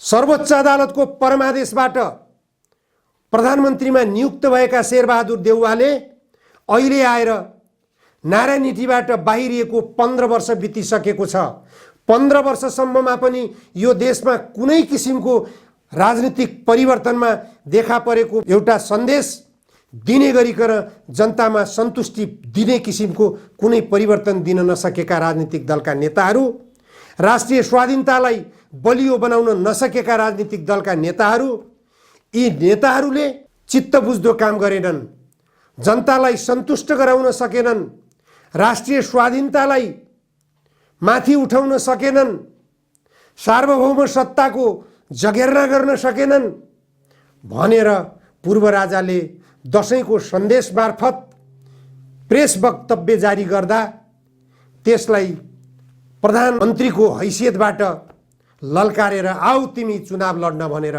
सर्वोच्च अदालतको परमादेशबाट प्रधानमन्त्रीमा नियुक्त भएका शेरबहादुर देउवाले अहिले आएर नारायणहिटीबाट बाहिरिएको 15 वर्ष बितिसकेको छ। 15 वर्षसम्ममा पनि यो देशमा कुनै किसिमको राजनीतिक परिवर्तनमा देखा परेको एउटा सन्देश दिने गरिकन जनतामा सन्तुष्टि दिने किसिमको कुनै परिवर्तन दिन नसकेका राजनीतिक दलका नेताहरू, राष्ट्रिय स्वाधीनतालाई बलियो बनाउन नसकेका राजनीतिक दलका नेताहरू, यी नेताहरूले चित्त बुझ्दो काम गरेनन्, जनतालाई सन्तुष्ट गराउन सकेनन्, राष्ट्रिय स्वाधीनतालाई माथि उठाउन सकेनन्, सार्वभौम सत्ताको जगेर्ना गर्न सकेनन् भनेर पूर्व राजाले दशैंको सन्देश मार्फत प्रेस वक्तव्य जारी गर्दा त्यसलाई प्रधानमन्त्रीको हैसियतबाट ललकारेर आऊ तिमी चुनाव लड्न भनेर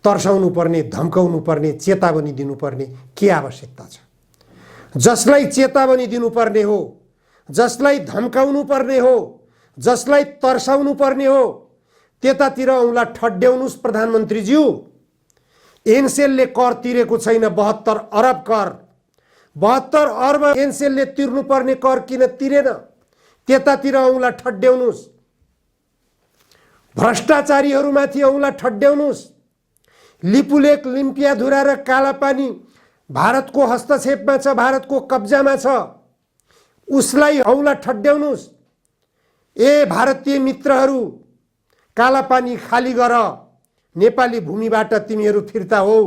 तर्साउनु पर्ने, धम्काउनु पर्ने, चेतावनी दिनुपर्ने के आवश्यकता छ? जसलाई चेतावनी दिनुपर्ने हो, जसलाई धम्काउनु पर्ने हो, जसलाई तर्साउनु पर्ने हो त्यतातिर औँला ठड्याउनुस् प्रधानमन्त्रीज्यू। एनसेलले कर तिरेको छैन 72 अरब कर। 72 अर्ब एनसेलले तिर्नुपर्ने कर किन तिरेन? त्यतातिर औँला ठड्याउनुस्। भ्रष्टाचारीहरूमाथि औँला ठड्याउनुस्। लिपुलेक, लिम्पियाधुरा र कालापानी भारतको हस्तक्षेपमा छ, भारतको कब्जामा छ, उसलाई औँला ठड्याउनुस्। ए भारतीय मित्रहरू, कालापानी खाली गर, नेपाली भूमिबाट तिमीहरू फिर्ता हो,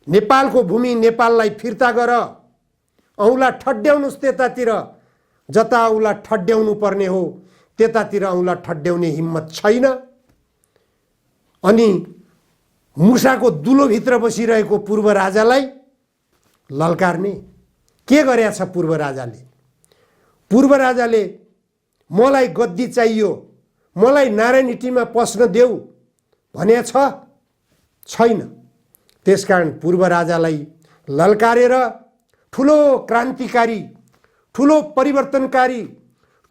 नेपालको भूमि नेपाललाई फिर्ता गर, औँला ठड्याउनुस् त्यतातिर। जता औँला ठड्याउनु पर्ने हो त्यतातिर औँला ठड्याउने हिम्मत छैन। अनि मुसाको दुलोभित्र बसिरहेको पूर्व राजालाई ललकार्ने के गरेछ पूर्व राजाले? पूर्व राजाले मलाई गद्दी चाहियो, मलाई नारायणहिटीमा पस्न देऊ भने छैन। त्यसकारण पूर्व राजालाई ललकारेर ठुलो क्रान्तिकारी, ठुलो परिवर्तनकारी,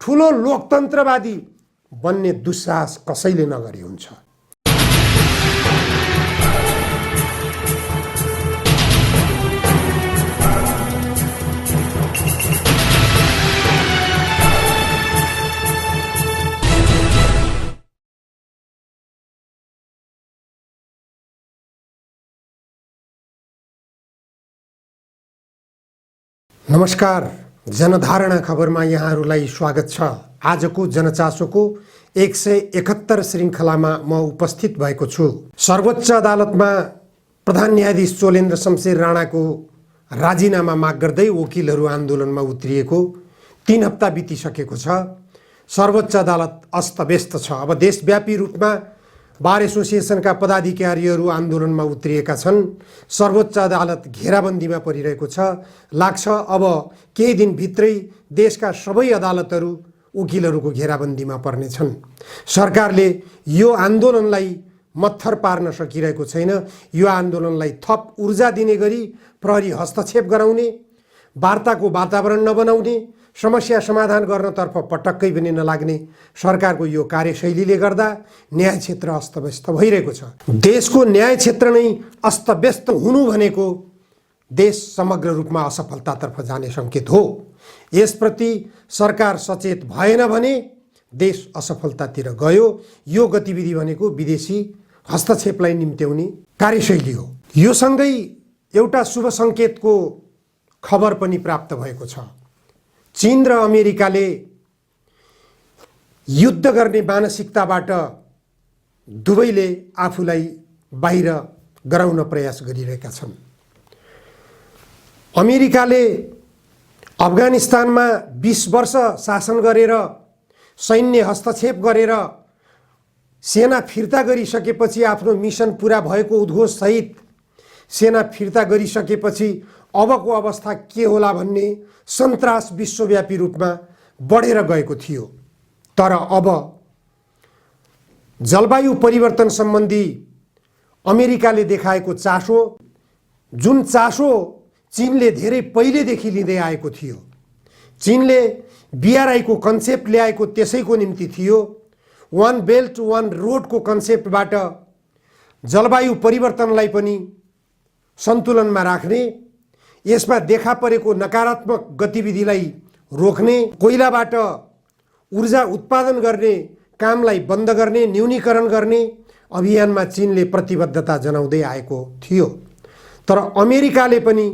ठुलो लोकतन्त्रवादी बन्ने दुस्साहस कसैले नगरे हुन्छ। नमस्कार, जनधारणा खबरमा यहाँहरूलाई स्वागत छ। आजको जनचासोको 171 श्रृङ्खलामा म उपस्थित भएको छु। सर्वोच्च अदालतमा प्रधान न्यायाधीश चोलेन्द्र शमशेर राणाको राजीनामा माग गर्दै वकिलहरू आन्दोलनमा उत्रिएको 3 हप्ता बितिसकेको छ। सर्वोच्च अदालत अस्तव्यस्त छ। अब देशव्यापी रूपमा बार एसोसिएसनका पदाधिकारीहरू आन्दोलनमा उत्रिएका छन्। सर्वोच्च अदालत घेराबन्दीमा परिरहेको छ। लाग्छ अब केही दिनभित्रै देशका सबै अदालतहरू वकिलहरूको घेराबन्दीमा पर्नेछन्। सरकारले यो आन्दोलनलाई मत्थर पार्न सकिरहेको छैन। यो आन्दोलनलाई थप ऊर्जा दिने गरी प्रहरी हस्तक्षेप गराउने, वार्ताको वातावरण नबनाउने, समस्या समाधान गर्नतर्फ पटक्कै पनि नलाग्ने सरकारको यो कार्यशैलीले गर्दा न्याय क्षेत्र अस्तव्यस्त भइरहेको छ। देशको न्याय क्षेत्र नै अस्तव्यस्त हुनु भनेको देश समग्र रूपमा असफलतातर्फ जाने सङ्केत हो। यसप्रति सरकार सचेत भएन भने देश असफलतातिर गयो। यो गतिविधि भनेको विदेशी हस्तक्षेपलाई निम्त्याउने कार्यशैली हो। यो सँगै एउटा शुभ सङ्केतको खबर पनि प्राप्त भएको छ। चीन र अमेरिकाले युद्ध गर्ने मानसिकताबाट दुवैले आफूलाई बाहिर गराउन प्रयास गरिरहेका छन्। अमेरिकाले अफगानिस्तानमा 20 वर्ष शासन गरेर, सैन्य हस्तक्षेप गरेर, सेना फिर्ता गरिसकेपछि, आफ्नो मिसन पुरा भएको उद्घोष सहित सेना फिर्ता गरिसकेपछि अबको अवस्था के होला भन्ने सन्तास विश्वव्यापी रूपमा बढेर गएको थियो। तर अब जलवायु परिवर्तन सम्बन्धी अमेरिकाले देखाएको चासो, जुन चासो चीनले धेरै पहिलेदेखि लिँदै आएको थियो, चीनले बीआरआईको कन्सेप्ट ल्याएको त्यसैको निम्ति थियो, वान बेल्ट वान रोडको कन्सेप्टबाट जलवायु परिवर्तनलाई पनि सन्तुलनमा राख्ने, यसमा देखा परेको नकारात्मक गतिविधिलाई रोक्ने, कोइलाबाट ऊर्जा उत्पादन गर्ने कामलाई बन्द गर्ने, न्यूनीकरण गर्ने अभियानमा चीनले प्रतिबद्धता जनाउँदै आएको थियो। तर अमेरिकाले पनि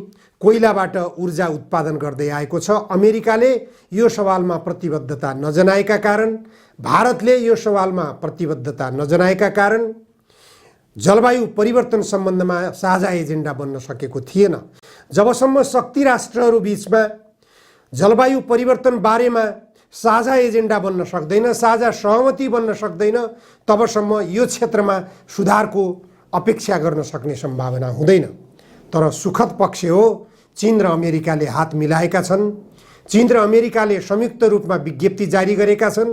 कोइलाबाट ऊर्जा उत्पादन गर्दै आएको छ। अमेरिकाले यो सवालमा प्रतिबद्धता नजनाएका कारण, भारतले यो सवालमा प्रतिबद्धता नजनाएका कारण जलवायु परिवर्तन सम्बन्धमा साझा एजेन्डा बन्न सकेको थिएन। जबसम्म शक्ति राष्ट्रहरू बीचमा जलवायु परिवर्तन बारेमा साझा एजेन्डा बन्न सक्दैन, साझा सहमति बन्न सक्दैन, तबसम्म यो क्षेत्रमा सुधारको अपेक्षा गर्न सक्ने सम्भावना हुँदैन। तर सुखद पक्ष हो, चीन र अमेरिकाले हात मिलाएका छन्। चीन र अमेरिकाले संयुक्त रूपमा विज्ञप्ति जारी गरेका छन्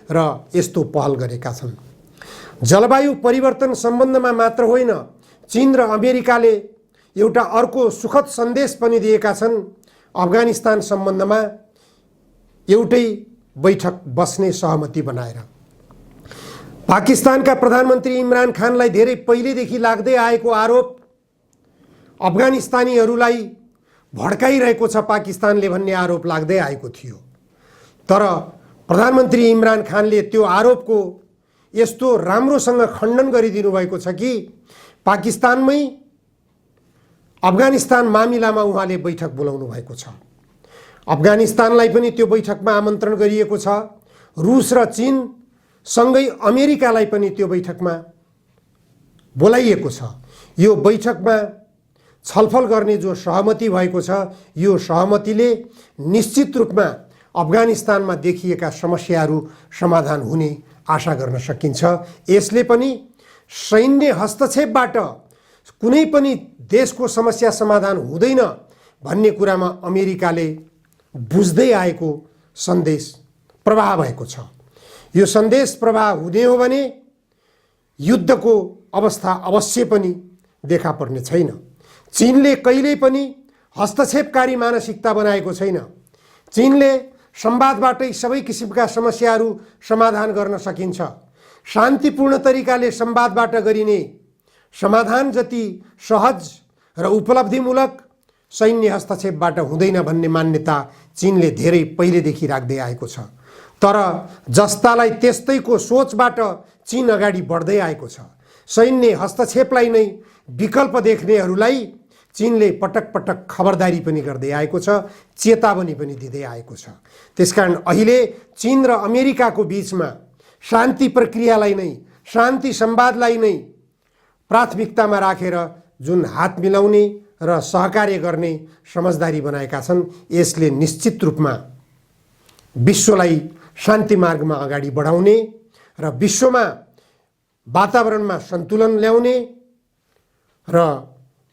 र यस्तो पहल गरेका छन्। जलवायु परिवर्तन सम्बन्धमा मात्र होइन, चीन र अमेरिकाले एउटा अर्को सुखद सन्देश पनि दिएका छन्। अफगानिस्तान सम्बन्धमा एउटै बैठक बस्ने सहमति बनाएर पाकिस्तानका प्रधानमन्त्री इमरान खानलाई धेरै पहिलेदेखि लाग्दै आएको आरोप अफगानिस्तानीहरूलाई भड्काइरहेको छ पाकिस्तानले भन्ने आरोप लाग्दै आएको थियो। तर प्रधानमन्त्री इमरान खानले त्यो आरोपको यस्तो राम्रोसँग खण्डन गरिदिनु भएको छ कि पाकिस्तानमै अफगानिस्तान मामिलामा उहाँले बैठक बोलाउनु भएको छ। अफगानिस्तानलाई पनि त्यो बैठकमा आमन्त्रण गरिएको छ। रुस र चीन सँगै अमेरिकालाई पनि त्यो बैठकमा बोलाइएको छ। यो बैठकमा छलफल गर्ने जो सहमति भएको छ, यो सहमतिले निश्चित रूपमा अफगानिस्तानमा देखिएका समस्याहरू समाधान हुने आशा गर्न सकिन्छ। यसले पनि सैन्य हस्तक्षेपबाट कुनै पनि देशको समस्या समाधान हुँदैन भन्ने कुरामा अमेरिकाले बुझ्दै आएको सन्देश प्रवाह भएको छ। यो सन्देश प्रवाह हुने हो भने युद्धको अवस्था अवश्य पनि देखा पर्ने छैन। चीनले कहिल्यै पनि हस्तक्षेपकारी मानसिकता बनाएको छैन। चीनले संवादबाटै सबै किसिमका समस्याहरू समाधान गर्न सकिन्छ। शान्तिपूर्ण तरिकाले संवादबाट गरिने समाधान जति सहज र उपलब्धिमूलक सैन्य हस्तक्षेपबाट हुँदैन भन्ने मान्यता चीनले धेरै पहिलेदेखि राख्दै आएको छ। तर जस्तालाई त्यस्तैको सोचबाट चीन अगाडि बढ्दै आएको छ। सैन्य हस्तक्षेपलाई नै विकल्प देख्नेहरूलाई चीनले पटक पटक खबरदारी पनि गर्दै आएको छ, चेतावनी पनि दिँदै आएको छ। त्यसकारण अहिले चीन र अमेरिकाको बीचमा शान्ति प्रक्रियालाई नै, शान्ति संवादलाई नै प्राथमिकतामा राखेर जुन हात मिलाउने र सहकार्य गर्ने समझदारी बनाएका छन्, यसले निश्चित रूपमा विश्वलाई शान्ति मार्गमा अगाडि बढाउने र विश्वमा वातावरणमा सन्तुलन ल्याउने र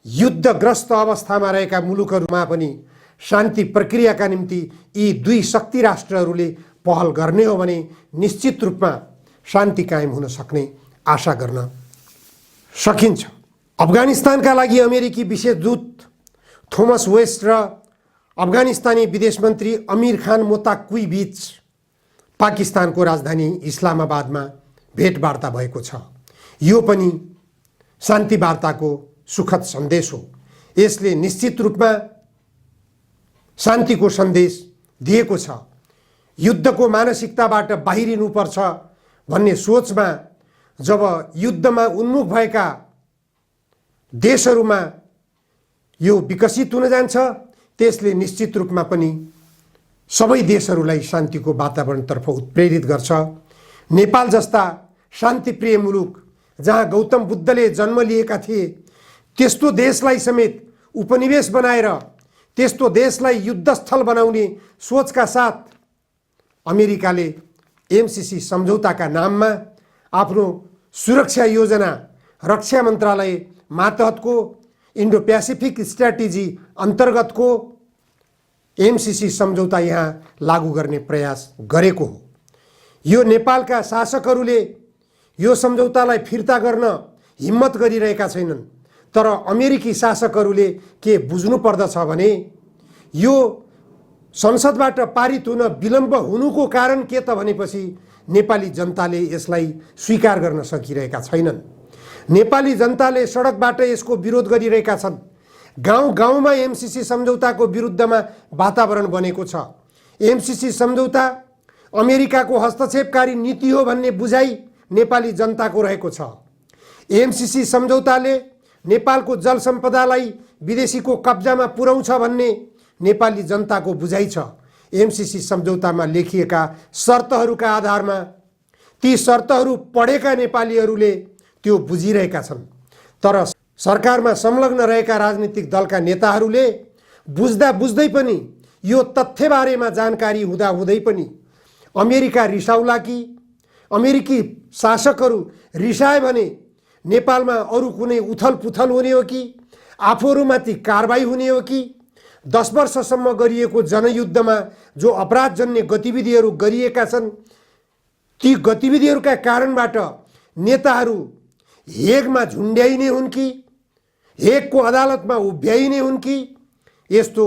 युद्धग्रस्त अवस्थामा रहेका मुलुकहरूमा पनि शान्ति प्रक्रियाका निम्ति यी दुई शक्ति राष्ट्रहरूले पहल गर्ने हो भने निश्चित रूपमा शान्ति कायम हुन सक्ने आशा गर्न सकिन्छ। अफगानिस्तानका लागि अमेरिकी विशेष दूत थोमस वेस्ट र अफगानिस्तानी विदेश मन्त्री अमीर खान मोताक्वी बीच पाकिस्तानको राजधानी इस्लामाबादमा भेटवार्ता भएको छ। यो पनि शान्ति वार्ताको सुखद सन्देश हो। यसले निश्चित रूपमा शान्तिको सन्देश दिएको छ। युद्धको मानसिकताबाट बाहिरिनुपर्छ भन्ने सोचमा जब युद्धमा उन्मुख भएका देशहरूमा यो विकसित हुन जान्छ, त्यसले निश्चित रूपमा पनि सबै देशहरूलाई शान्तिको वातावरणतर्फ उत्प्रेरित गर्छ। नेपाल जस्ता शान्तिप्रिय मुलुक जहाँ गौतम बुद्धले जन्म लिएका थिए, त्यस्तो देशलाई समेत उपनिवेश बनाएर त्यस्तो देशलाई युद्धस्थल बनाउने सोचका साथ अमेरिकाले एमसीसी सम्झौताका नाममा आफ्नो सुरक्षा योजना रक्षा मन्त्रालय मातहतको इन्डो प्यासिफिक स्ट्र्याटेजी अन्तर्गतको एमसीसी सम्झौता यहाँ लागू गर्ने प्रयास गरेको हो। यो नेपालका शासकहरूले यो सम्झौतालाई फिर्ता गर्न हिम्मत गरिरहेका छैनन्। तर अमेरिकी शासकहरूले के बुझ्नु पर्दछ भने यो संसदबाट पारित हुन विलम्ब हुनुको कारण के त भनेपछि नेपाली जनताले यसलाई स्वीकार गर्न सकिरहेका छैनन्। नेपाली जनताले सडकबाट यसको विरोध गरिरहेका छन्। गाउँ गाउँमा एमसीसी सम्झौताको विरुद्धमा वातावरण बनेको छ। एमसीसी सम्झौता अमेरिकाको हस्तक्षेपकारी नीति हो भन्ने बुझाइ नेपाली जनताको रहेको छ। एमसीसी सम्झौताले नेपालको जल सम्पदालाई विदेशीको कब्जामा पुर्याउँछ भन्ने नेपाली जनताको बुझाइ छ। एमसीसी सम्झौतामा लेखिएका शर्तहरूका आधारमा ती शर्तहरू पढेका नेपालीहरूले त्यो बुझिरहेका छन्। तर सरकारमा संलग्न रहेका राजनीतिक दलका नेताहरूले बुझ्दा बुझ्दै पनि यो तथ्यबारेमा जानकारी हुँदा हुँदै पनि अमेरिका रिसाउला कि अमेरिकी शासकहरू रिसाए भने नेपालमा अरू कुनै उथल पुथल हुने हो कि आफूहरूमाथि कारबाही हुने हो कि 10 वर्षसम्म गरिएको जनयुद्धमा जो अपराधजन्य गतिविधिहरू गरिएका छन् ती गतिविधिहरूका कारणबाट नेताहरू हेगमा झुन्ड्याइने हुन् कि हेगको अदालतमा उभ्याइने हुन् कि यस्तो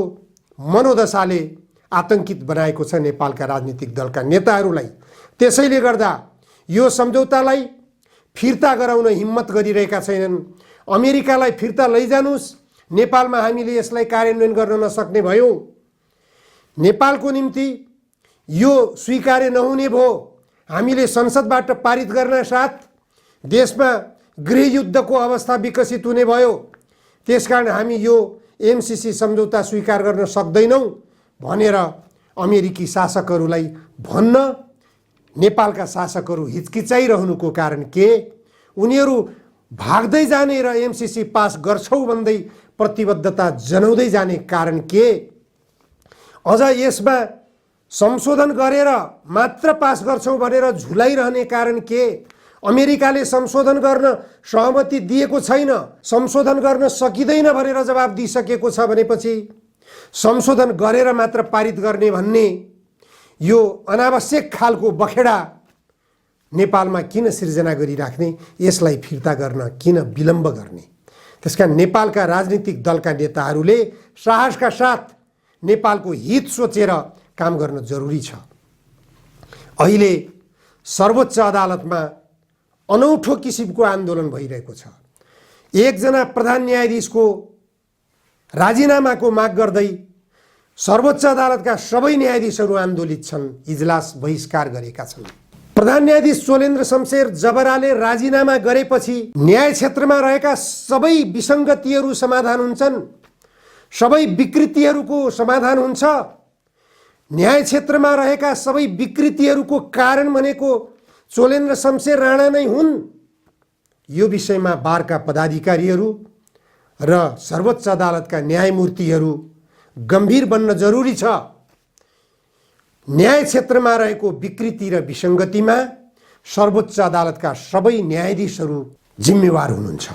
मनोदशाले आतंकित बनाएको छ नेपालका राजनीतिक दलका नेताहरूलाई। त्यसैले गर्दा यो सम्झौतालाई फिर्ता गराउन हिम्मत गरिरहेका छैनन्। अमेरिकालाई फिर्ता लैजानुस्, नेपालमा हामीले यसलाई कार्यान्वयन गर्न नसक्ने भयो, नेपालको निम्ति यो स्वीकार्य नहुने भयो, हामीले संसदबाट पारित गर्न साथ देशमा गृहयुद्धको अवस्था विकसित हुने भयो, त्यसकारण हामी यो एमसीसी सम्झौता स्वीकार गर्न सक्दैनौँ भनेर अमेरिकी शासकहरूलाई भन्न नेपालका शासकहरू हिचकिचाइरहनुको कारण के? उनीहरू भाग्दै जाने र एमसीसी पास गर्छौ भन्दै प्रतिबद्धता जनाउँदै जाने कारण के? अझ यसमा संशोधन गरेर मात्र पास गर्छौ भनेर झुलाइरहने कारण के? अमेरिकाले संशोधन गर्न सहमति दिएको छैन, संशोधन गर्न सकिँदैन भनेर जवाब दिइसकेको छ भनेपछि संशोधन गरेर मात्र पारित गर्ने भन्ने यो अनावश्यक खालको बखेडा नेपालमा किन सिर्जना गरिराख्ने? यसलाई फिर्ता गर्न किन विलम्ब गर्ने? त्यसकारण नेपालका राजनीतिक दलका नेताहरूले साहसका साथ नेपालको हित सोचेर काम गर्न जरुरी छ। अहिले सर्वोच्च अदालतमा अनौठो किसिमको आन्दोलन भइरहेको छ। एकजना प्रधान न्यायाधीशको राजीनामाको माग गर्दै सर्वोच्च अदालतका सबै न्यायाधीशहरू आन्दोलित छन्, इजलास बहिष्कार गरेका छन्। प्रधान न्यायाधीश चोलेन्द्र शमशेर जबराले राजीनामा गरेपछि न्याय क्षेत्रमा रहेका सबै विसङ्गतिहरू समाधान हुन्छन्, सबै विकृतिहरूको समाधान हुन्छ। न्याय क्षेत्रमा रहेका सबै विकृतिहरूको कारण भनेको चोलेन्द्र शमशेर राणा नै हुन्। यो विषयमा बारका पदाधिकारीहरू र सर्वोच्च अदालतका न्यायमूर्तिहरू गम्भीर बन्न जरुरी छ। न्याय क्षेत्रमा रहेको विकृति र विसङ्गतिमा सर्वोच्च अदालतका सबै न्यायाधीशहरू जिम्मेवार हुनुहुन्छ।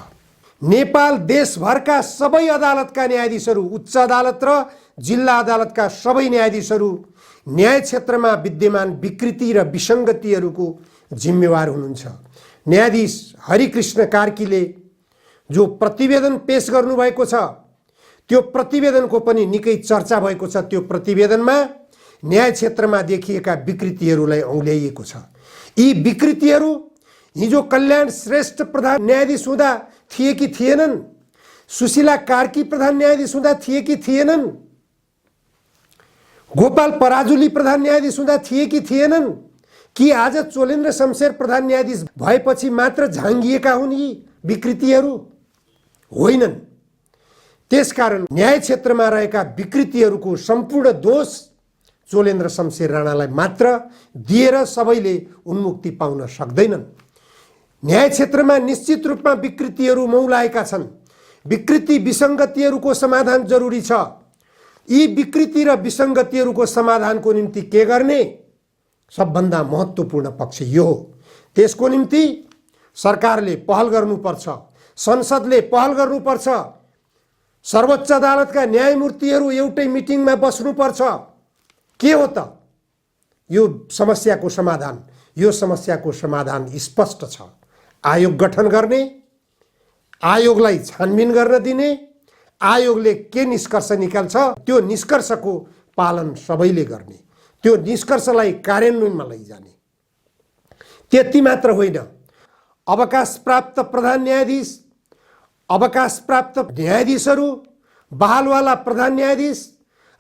नेपाल देशभरका सबै अदालतका न्यायाधीशहरू, उच्च अदालत र जिल्ला अदालतका सबै न्यायाधीशहरू न्याय क्षेत्रमा विद्यमान विकृति र विसङ्गतिहरूको जिम्मेवार हुनुहुन्छ। न्यायाधीश हरिकृष्ण कार्कीले जो प्रतिवेदन पेश गर्नुभएको छ त्यो प्रतिवेदनको पनि निकै चर्चा भएको छ। त्यो प्रतिवेदनमा न्याय क्षेत्रमा देखिएका विकृतिहरूलाई औल्याइएको छ। यी विकृतिहरू हिजो कल्याण श्रेष्ठ प्रधान न्यायाधीश हुँदा थिए कि थिएनन्? सुशीला कार्की प्रधान न्यायाधीश हुँदा थिए कि थिएनन्? गोपाल पराजुली प्रधान न्यायाधीश हुँदा थिए कि थिएनन्? कि आज चोलेन्द्र शमशेर प्रधान न्यायाधीश भएपछि मात्र झाँगिएका हुन् यी विकृतिहरू? होइनन्। त्यसकारण न्याय क्षेत्रमा रहेका विकृतिहरूको सम्पूर्ण दोष चोलेन्द्र शमशेर राणालाई मात्र दिएर सबैले उन्मुक्ति पाउन सक्दैनन्। न्याय क्षेत्रमा निश्चित रूपमा विकृतिहरू मौलाएका छन्। विकृति विसङ्गतिहरूको समाधान जरुरी छ। यी विकृति र विसङ्गतिहरूको समाधानको निम्ति के गर्ने? सबभन्दा महत्त्वपूर्ण पक्ष यो हो। त्यसको निम्ति सरकारले पहल गर्नुपर्छ, संसदले पहल गर्नुपर्छ, सर्वोच्च अदालतका न्यायमूर्तिहरू एउटै मिटिङमा बस्नुपर्छ। के हो त यो समस्याको समाधान? यो समस्याको समाधान स्पष्ट छ। आयोग गठन गर्ने, आयोगलाई छानबिन गर्न दिने, आयोगले के निष्कर्ष निकाल्छ त्यो निष्कर्षको पालन सबैले गर्ने, त्यो निष्कर्षलाई कार्यान्वयनमा लैजाने। त्यति मात्र होइन, अवकाश प्राप्त प्रधान न्यायाधीश, अवकाश प्राप्त न्यायाधीशहरू, बहालवाला प्रधान न्यायाधीश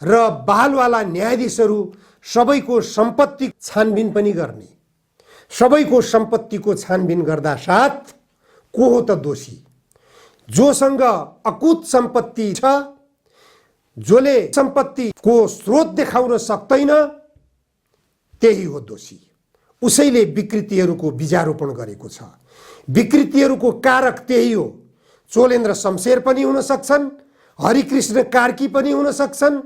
र बहालवाला न्यायाधीशहरू सबैको सम्पत्ति छानबिन पनि गर्ने। सबैको सम्पत्तिको छानबिन गर्दा साथ को हो त दोषी? जोसँग अकुत सम्पत्ति छ, जसले सम्पत्तिको स्रोत देखाउन सक्दैन, त्यही हो दोषी। उसैले विकृतिहरूको बीजारोपण गरेको छ। विकृतिहरूको कारक त्यही हो। चोलेन्द्र शमशेर पनि हुन सक्छन्, हरिकृष्ण कार्की पनि हुन सक्छन्,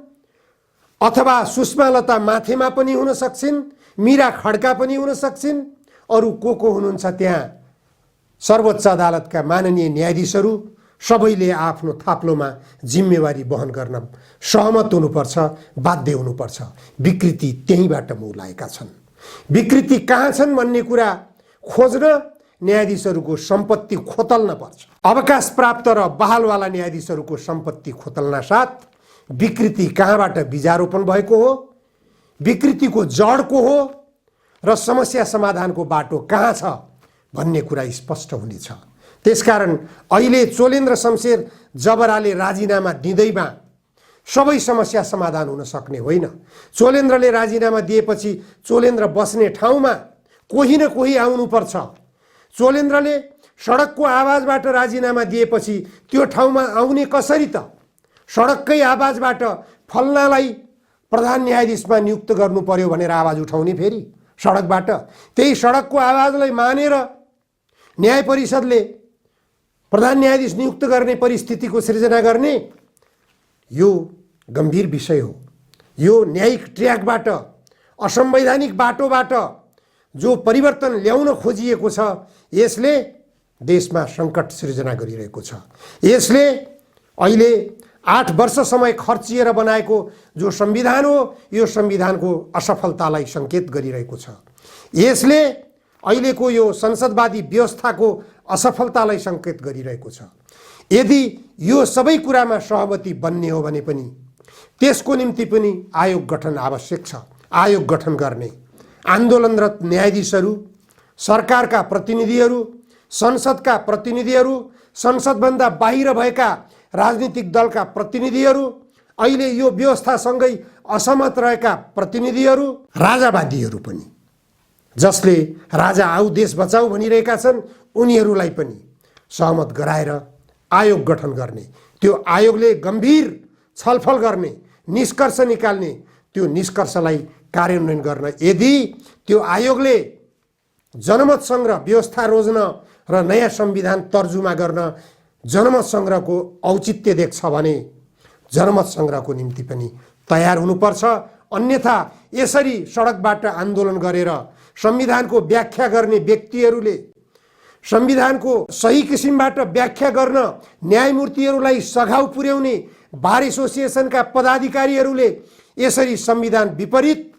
अथवा सुषमालता माथेमा पनि हुन सक्छिन्, मीरा खड्का पनि हुन सक्छिन्। अरू को हुनुहुन्छ त्यहाँ? सर्वोच्च अदालतका माननीय न्यायाधीशहरू सबैले आफ्नो थाप्लोमा जिम्मेवारी वहन गर्न सहमत हुनुपर्छ, बाध्य हुनुपर्छ। विकृति त्यहीँबाट मूल आएका छन्। विकृति कहाँ छन् भन्ने कुरा खोज्न न्यायाधीशहरूको सम्पत्ति खोतल्न पर्छ। अवकाश प्राप्त र बहालवाला न्यायाधीशहरूको सम्पत्ति खोतल्न साथ विकृति कहाँबाट बीजारोपण भएको हो, विकृतिको जड को हो र समस्या समाधानको बाटो कहाँ छ भन्ने कुरा स्पष्ट हुनेछ। त्यसकारण अहिले चोलेन्द्र शमशेर जबराले राजीनामा दिँदैमा सबै समस्या समाधान हुन सक्ने होइन। चोलेन्द्रले राजीनामा दिएपछि चोलेन्द्र बस्ने ठाउँमा कोही न कोही आउनुपर्छ। चोलेन्द्रले सडकको आवाजबाट राजीनामा दिएपछि त्यो ठाउँमा आउने कसरी त? सडककै आवाजबाट फल्नालाई प्रधान न्यायाधीशमा नियुक्त गर्नु पर्यो भनेर आवाज उठाउने फेरि सडकबाट। त्यही सडकको आवाजलाई मानेर न्याय परिषदले प्रधान न्यायाधीश नियुक्त गर्ने परिस्थितिको सृजना गर्ने, यो गम्भीर विषय हो। यो न्यायिक ट्र्याकबाट, असंवैधानिक बाटोबाट जो परिवर्तन ल्याउन खोजिएको छ, यसले देशमा सङ्कट सृजना गरिरहेको छ। यसले अहिले 8 वर्ष समय खर्चिएर बनाएको जो संविधान हो, यो संविधानको असफलतालाई सङ्केत गरिरहेको छ। यसले अहिलेको यो संसदवादी व्यवस्थाको असफलतालाई सङ्केत गरिरहेको छ। यदि यो सबै कुरामा सहमति बन्ने हो भने पनि त्यसको निम्ति पनि आयोग गठन आवश्यक छ। आयोग गठन गर्ने, आन्दोलनरत न्यायाधीशहरू, सरकारका प्रतिनिधिहरू, संसदका प्रतिनिधिहरू, संसदभन्दा बाहिर भएका राजनीतिक दलका प्रतिनिधिहरू, अहिले यो व्यवस्थासँगै असहमत रहेका प्रतिनिधिहरू, राजावादीहरू पनि, जसले राजा आऊ देश बचाऊ भनिरहेका छन्, उनीहरूलाई पनि सहमत गराएर आयोग गठन गर्ने। त्यो आयोगले गम्भीर छलफल गर्ने, निष्कर्ष निकाल्ने, त्यो निष्कर्षलाई कार्यान्वयन गर्न। यदि त्यो आयोगले जनमत सङ्ग्रह व्यवस्था रोज्न र नयाँ संविधान तर्जुमा गर्न जनमत सङ्ग्रहको औचित्य देख्छ भने जनमत सङ्ग्रहको निम्ति पनि तयार हुनुपर्छ। अन्यथा यसरी सडकबाट आन्दोलन गरेर संविधानको व्याख्या गर्ने व्यक्तिहरूले, संविधानको सही किसिमबाट व्याख्या गर्न न्यायमूर्तिहरूलाई सघाउ पुर्याउने बार एसोसिएसनका पदाधिकारीहरूले यसरी संविधान विपरीत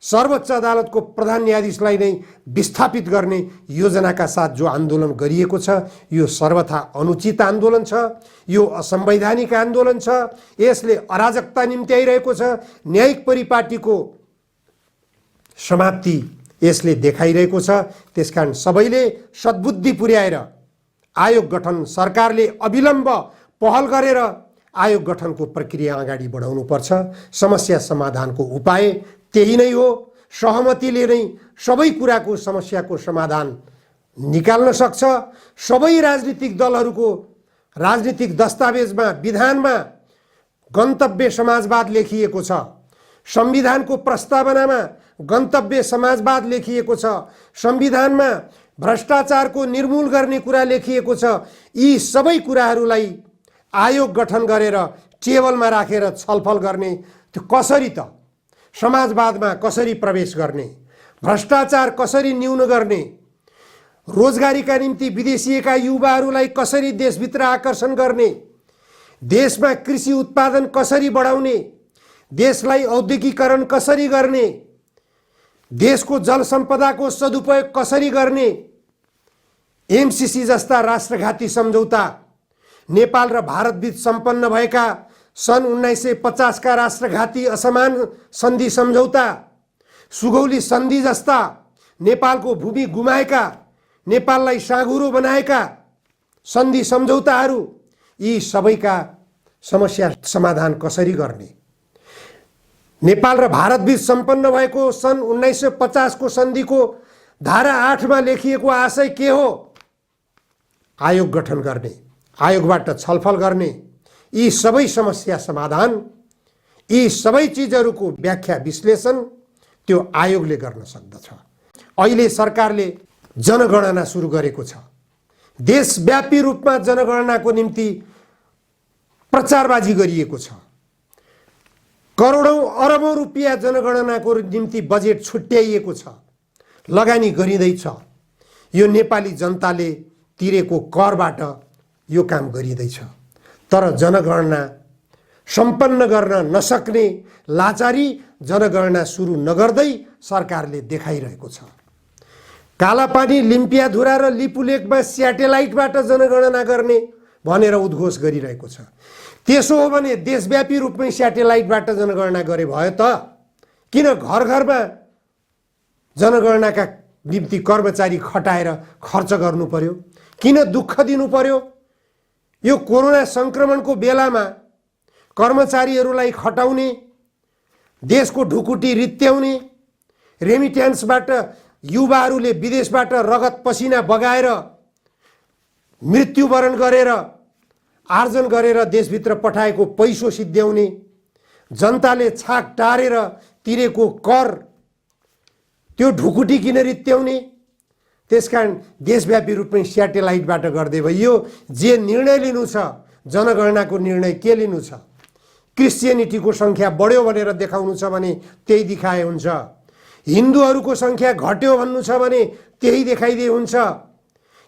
सर्वोच्च अदालतको प्रधान न्यायाधीशलाई नै विस्थापित गर्ने योजनाका साथ जो आन्दोलन गरिएको छ, यो सर्वथा अनुचित आन्दोलन छ। यो असंवैधानिक आन्दोलन छ। यसले अराजकता निम्ति आइरहेको छ। न्यायिक परिपाटीको समाप्ति यसले देखाइरहेको छ। त्यसकारण सबैले सद्बुद्धि पुर्याएर आयोग गठन, सरकारले अविलम्ब पहल गरेर आयोग गठनको प्रक्रिया अगाडि बढाउनुपर्छ। समस्या समाधानको उपाय त्यही नै हो। सहमतिले नै सबै कुराको समस्याको समाधान निकाल्न सक्छ। सबै राजनीतिक दलहरूको राजनीतिक दस्तावेजमा, विधानमा गन्तव्य समाजवाद लेखिएको छ। संविधानको प्रस्तावनामा गन्तव्य समाजवाद लेखिएको छ। संविधानमा भ्रष्टाचारको निर्मूल गर्ने कुरा लेखिएको छ। यी सबै कुराहरूलाई आयोग गठन गरेर टेबलमा राखेर छलफल गर्ने। त्यो कसरी त? समाजवादमा कसरी प्रवेश गर्ने, भ्रष्टाचार कसरी न्यून गर्ने, रोजगारीका निम्ति विदेशिएका युवाहरूलाई कसरी देशभित्र आकर्षण गर्ने, देशमा कृषि उत्पादन कसरी बढाउने, देशलाई औद्योगिकरण कसरी गर्ने, देशको जल सम्पदाको सदुपयोग कसरी गर्ने, एमसीसी जस्ता राष्ट्रघाती सम्झौता, नेपाल र भारतबीच सम्पन्न भएका सन् 1950 का राष्ट्रघाती असमान सन्धि सम्झौता, सुगौली सन्धि जस्ता नेपालको भूमि गुमाएका, नेपाललाई साँघुरो बनाएका सन्धि सम्झौताहरू, यी सबैका समस्या समाधान कसरी गर्ने? नेपाल र भारतबीच सम्पन्न भएको सन् 1950 को सन्धिको धारा 8 मा लेखिएको आशय के हो? आयोग गठन गर्ने, आयोगबाट छलफल गर्ने, यी सबै समस्या समाधान, यी सबै चिजहरूको व्याख्या विश्लेषण त्यो आयोगले गर्न सक्दछ। अहिले सरकारले जनगणना सुरु गरेको छ। देशव्यापी रूपमा जनगणनाको निम्ति प्रचारबाजी गरिएको छ। करोडौं अरबौं रुपियाँ जनगणनाको निम्ति बजेट छुट्याइएको छ, लगानी गरिँदैछ। यो नेपाली जनताले तिरेको करबाट यो काम गरिँदैछ। तर जनगणना सम्पन्न गर्न नसक्ने लाचारी जनगणना सुरु नगर्दै सरकारले देखाइरहेको छ। कालापानी, लिम्पियाधुरा र लिपुलेकमा स्याटेलाइटबाट जनगणना गर्ने भनेर उद्घोष गरिरहेको छ। त्यसो हो भने देशव्यापी रूपमै स्याटेलाइटबाट जनगणना गरे भयो त किन घर घरमा जनगणनाका निम्ति कर्मचारी खटाएर खर्च गर्नु पर्यो? किन दुःख दिनु पर्यो? यो कोरोना संक्रमणको बेलामा कर्मचारीहरूलाई खटाउने, देशको ढुकुटी रित्याउने, रेमिट्यान्सबाट युवाहरूले विदेशबाट रगत पसिना बगाएर मृत्युवरण गरेर आर्जन गरेर देशभित्र पठाएको पैसो सिद्ध्याउने, जनताले छाक टारेर तिरेको कर त्यो ढुकुटी किन रित्याउने? त्यसकारण देशव्यापी रूपमै स्याटेलाइटबाट गर्दै भइयो। जे निर्णय लिनु छ, जनगणनाको निर्णय के लिनु छ? क्रिस्चियनिटीको संख्या बढ्यो भनेर देखाउनु छ भने त्यही देखाए हुन्छ। हिन्दूहरूको संख्या घट्यो भन्नु छ भने त्यही देखाइदिए हुन्छ।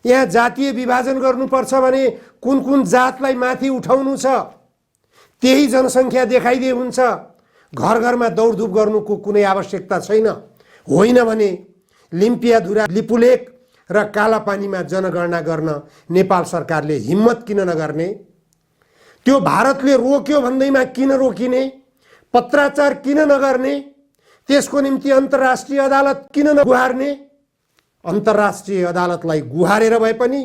यहाँ जातीय विभाजन गर्नुपर्छ भने कुन कुन जातलाई माथि उठाउनु छ त्यही जनसङ्ख्या देखाइदिए हुन्छ। घर घरमा दौडधुप गर्नुको कुनै आवश्यकता छैन। होइन भने लिम्पियाधुरा, लिपुलेक र कालापानीमा जनगणना गर्न नेपाल सरकारले हिम्मत किन नगर्ने? त्यो भारतले रोक्यो भन्दैमा किन रोकिने? पत्राचार किन नगर्ने? त्यसको निम्ति अन्तर्राष्ट्रिय अदालत किन नगुहार्ने? अन्तर्राष्ट्रिय अदालतलाई गुहारेर भए पनि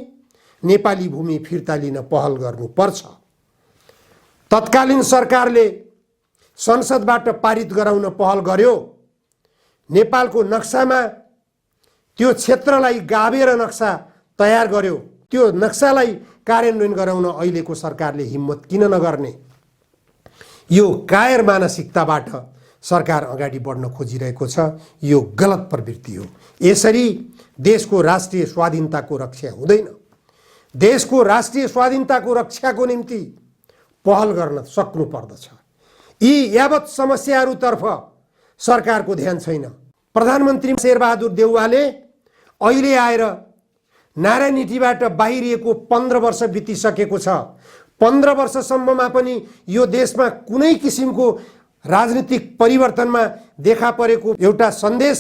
नेपाली भूमि फिर्ता लिन पहल गर्नुपर्छ। तत्कालीन सरकारले संसदबाट पारित गराउन पहल गर्यो। नेपालको नक्सामा त्यो क्षेत्रलाई गाभेर नक्सा तयार गर्यो। त्यो नक्सालाई कार्यान्वयन गराउन अहिलेको सरकारले हिम्मत किन नगर्ने? यो कायर मानसिकताबाट सरकार अगाडि बढ्न खोजिरहेको छ। यो गलत प्रवृत्ति हो। यसरी देशको राष्ट्रिय स्वाधीनताको रक्षा हुँदैन। देशको राष्ट्रिय स्वाधीनताको रक्षाको निम्ति पहल गर्न सक्नु पर्दछ। यी यावत समस्याहरूतर्फ सरकारको ध्यान छैन। प्रधानमन्त्री शेरबहादुर देउवाले अहिले आएर नारायण नीतिबाट बाहिरिएको 15 वर्ष बितिसकेको छ। 15 वर्षसम्ममा पनि यो देशमा कुनै किसिमको राजनीतिक परिवर्तनमा देखा परेको एउटा सन्देश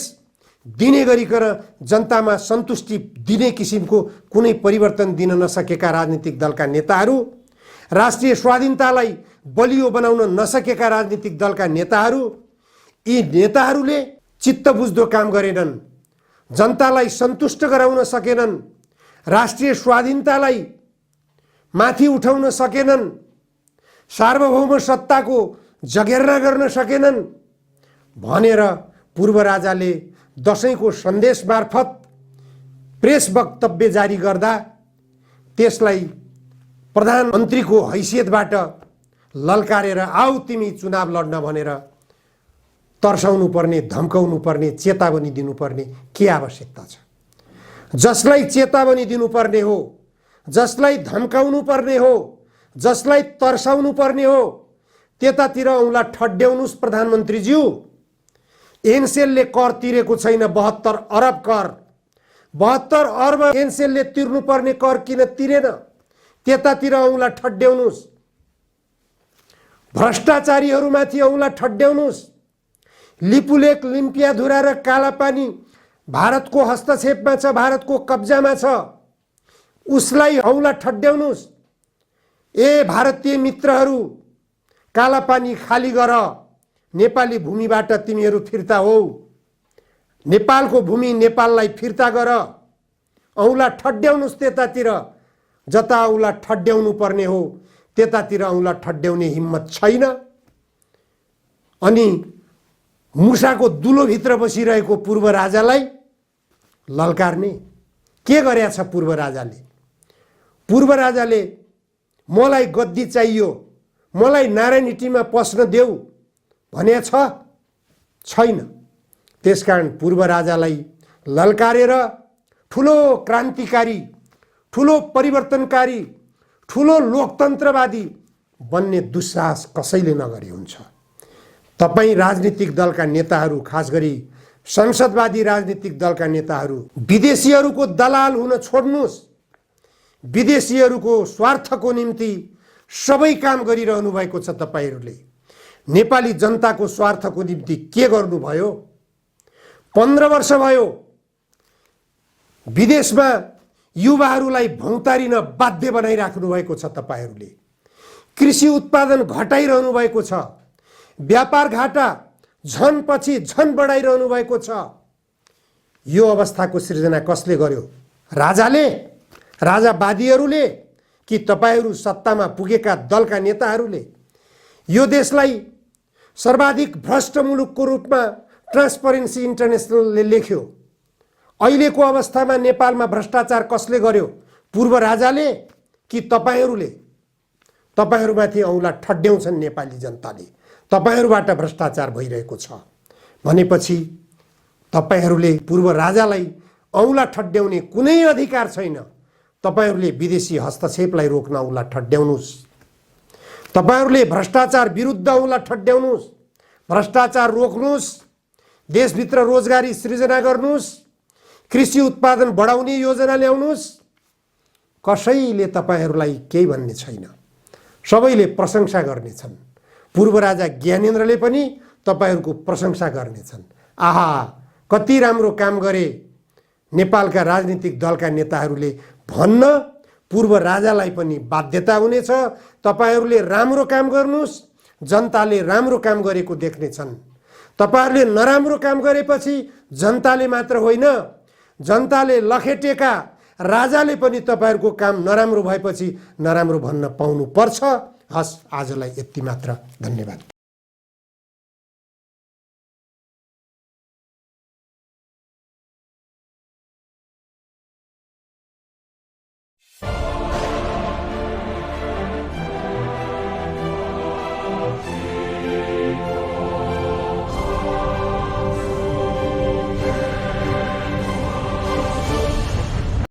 दिने गरिकन जनतामा सन्तुष्टि दिने किसिमको कुनै परिवर्तन दिन नसकेका राजनीतिक दलका नेताहरू, राष्ट्रिय स्वाधीनतालाई बलियो बनाउन नसकेका राजनीतिक दलका नेताहरू, यी नेताहरूले चित्त बुझ्दो काम गरेनन्, जनतालाई सन्तुष्ट गराउन सकेनन्, राष्ट्रिय स्वाधीनतालाई माथि उठाउन सकेनन्, सार्वभौम सत्ताको जगेर्ना गर्न सकेनन् भनेर पूर्व राजाले दशैंको सन्देश मार्फत प्रेस वक्तव्य जारी गर्दा त्यसलाई प्रधानमन्त्रीको हैसियतबाट ललकारेर आऊ तिमी चुनाव लड्न भनेर तर्साउनु पर्ने, धम्काउनु पर्ने, चेतावनी दिनुपर्ने के आवश्यकता छ? जसलाई चेतावनी दिनुपर्ने हो, जसलाई धम्काउनु पर्ने हो, जसलाई तर्साउनु पर्ने हो त्यतातिर औँला ठड्याउनुस् प्रधानमन्त्रीज्यू। एनसेलले कर तिरेको छैन 72 अरब कर। 72 अर्ब एनसेलले तिर्नुपर्ने कर किन तिरेन? त्यतातिर औँला ठड्याउनुस्। भ्रष्टाचारीहरूमाथि औँला ठड्याउनुस्। लिपुलेक, लिम्पियाधुरा र कालापानी भारतको हस्तक्षेपमा छ, भारतको कब्जामा छ, उसलाई औँला ठड्याउनुस्। ए भारतीय मित्रहरू, कालापानी खाली गर, नेपाली भूमिबाट तिमीहरू फिर्ता हो। नेपालको भूमि नेपाललाई फिर्ता गर, औँला ठड्याउनुस् त्यतातिर, जता औँला ठड्याउनु पर्ने हो त्यतातिर औँला ठड्याउने हिम्मत छैन। अनि मुसाको दुलोभित्र बसिरहेको पूर्व राजालाई ललकार्ने के गरेछ पूर्व राजाले? पूर्व राजाले मलाई गद्दी चाहियो, मलाई नारायणहिटीमा पस्न देऊ भने छैन। त्यसकारण पूर्व राजालाई ललकारेर ठुलो क्रान्तिकारी, ठुलो परिवर्तनकारी, ठुलो लोकतन्त्रवादी बन्ने दुस्साहस कसैले नगरे हुन्छ। तपाईं राजनीतिक दलका नेताहरू, खास गरी संसदवादी राजनीतिक दलका नेताहरू विदेशीहरूको दलाल हुन छोड्नुस्। विदेशीहरूको स्वार्थको निम्ति सबै काम गरिरहनु भएको छ। तपाईहरूले नेपाली जनताको स्वार्थको निम्ति के गर्नुभयो? 15 वर्ष भयो विदेशमा युवाहरूलाई भौतारिन बाध्य बनाइराख्नु भएको छ। तपाईहरूले कृषि उत्पादन घटाइरहनु भएको छ। व्यापार घाटा झन पछि झन बढाइरहनु भएको छ। यो अवस्थाको सृजना कसले गर्यो? राजाले, राजावादीहरूले कि तपाईहरू सत्तामा पुगेका दलका नेताहरूले? यो देशलाई सर्वाधिक भ्रष्ट मुलुकको रूपमा ट्रान्सपरेन्सी इन्टरनेसनलले लेख्यो। अहिलेको अवस्थामा नेपालमा भ्रष्टाचार कसले गर्यो? पूर्व राजाले कि तपाईहरूले? तपाईहरूमाथि औँला ठड्याउँछन् नेपाली जनताले। तपाईहरूबाट भ्रष्टाचार भइरहेको छ भनेपछि तपाईहरूले पूर्व राजालाई औँला ठड्याउने कुनै अधिकार छैन। तपाईहरूले विदेशी हस्तक्षेपलाई रोक्न औँला ठड्याउनुस्। तपाईहरूले भ्रष्टाचार विरुद्ध औँला ठड्याउनुस्, भ्रष्टाचार रोक्नुस्, देशभित्र रोजगारी सृजना गर्नुस्, कृषि उत्पादन बढाउने योजना ल्याउनुस्। कसैले तपाईहरूलाई केही भन्ने छैन। सबैले प्रशंसा गर्नेछन्। पूर्व राजा ज्ञानेन्द्रले पनि तपाईहरूको प्रशंसा गर्नेछन्। आहा, कति राम्रो काम गरे नेपालका राजनीतिक दलका नेताहरूले भन्न पूर्व राजालाई पनि बाध्यता हुनेछ। तपाईहरूले राम्रो काम गर्नुस्, जनताले राम्रो काम गरेको देख्नेछन्। तपाईहरूले नराम्रो काम गरेपछि जनताले मात्र होइन, जनताले लखेटेका राजाले पनि तपाईहरूको काम नराम्रो भएपछि नराम्रो भन्न पाउनु पर्छ। हस्, आजलाई यति मात्र। धन्यवाद।